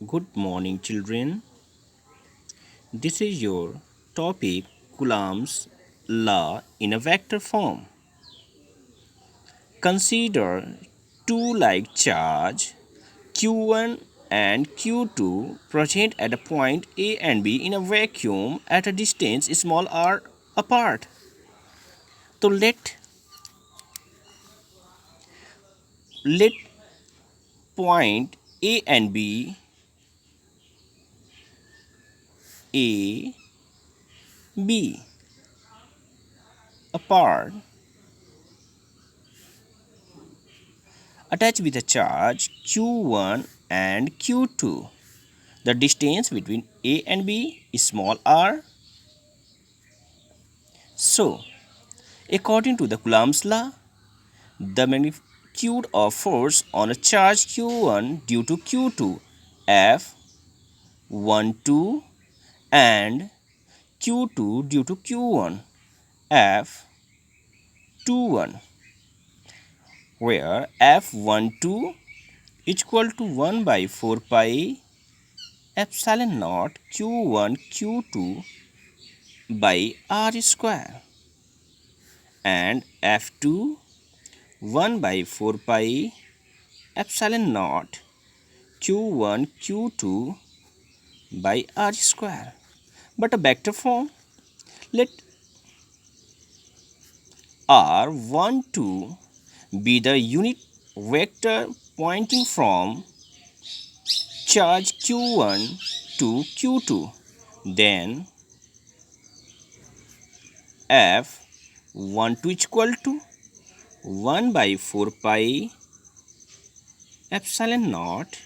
Good morning, children. This is your topic Coulomb's law in a vector form. Consider two like charge Q1 and Q2 present at a point A and B in a vacuum at a distance small r apart. So let point A and A, B apart attached with a charge Q1 and Q2. The distance between A and B is small r. So, according to the Coulomb's law, the magnitude of force on a charge Q1 due to Q2 F12 and Q2 due to Q1 F21, where F12 equal to 1 by 4 pi epsilon naught Q1 Q2 by r square and F2 1 by 4 pi epsilon naught Q1 Q2 by r square. But a vector form, let r12 be the unit vector pointing from charge Q1 to Q2. Then F12 equal to 1 by 4 pi epsilon naught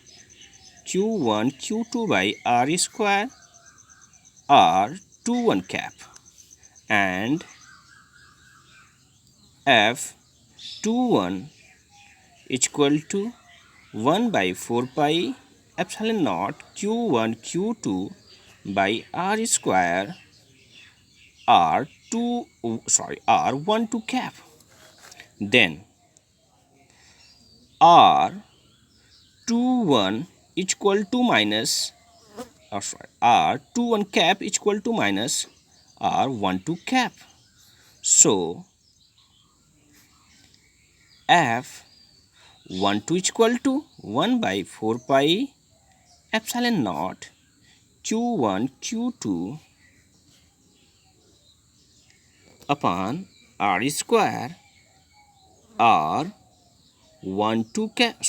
Q1 Q2 by r square r21 cap and F21 equal to 1 by 4 pi epsilon naught Q1 Q2 by r square r12 cap. Then r21 equal to minus r21 cap equal to minus r12 cap. So F12 equal to 1 by 4 pi epsilon naught Q1 Q2 upon r square r12 cap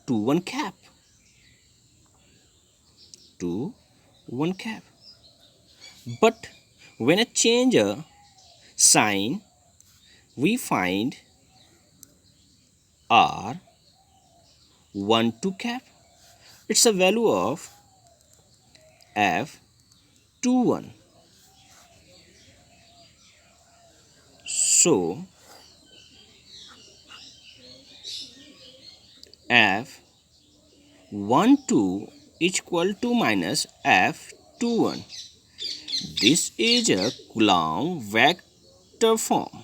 21 cap 21 cap. But when I change a sign, we find r12 cap. It's a value of F21. So F12 equal to minus F21. This is a Coulomb vector form.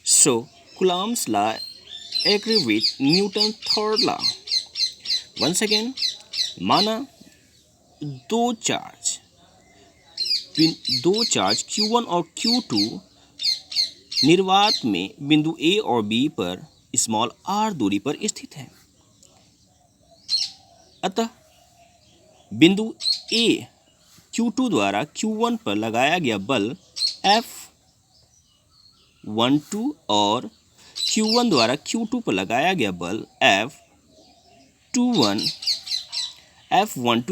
So Coulomb's law agree with Newton's third law. Once again, माना दो charge Q1 और Q2 निर्वात में बिंदु A और B पर small r दूरी पर स्थित है। अतः बिंदु A Q2 द्वारा Q1 पर लगाया गया बल F12 और Q1 द्वारा Q2 पर लगाया गया बल F12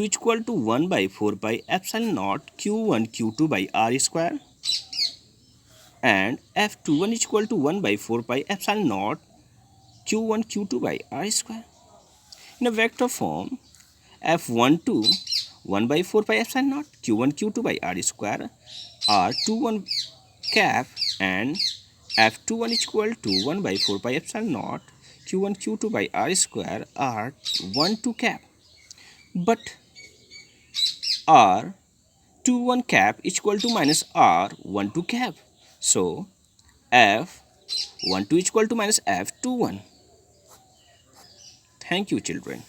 equal to 1 by 4 pi epsilon naught Q1 Q2 by r square and F21 equal to 1 by 4 pi epsilon naught Q1 Q2 by r square. In a vector form, F12 1 by 4 pi epsilon naught Q1 Q2 by r square r21 cap and F21 equal to 1 by 4 pi epsilon naught Q1 Q2 by r square r12 cap. But r21 cap equal to minus r12 cap. So F12 equal to minus F21. Thank you, children.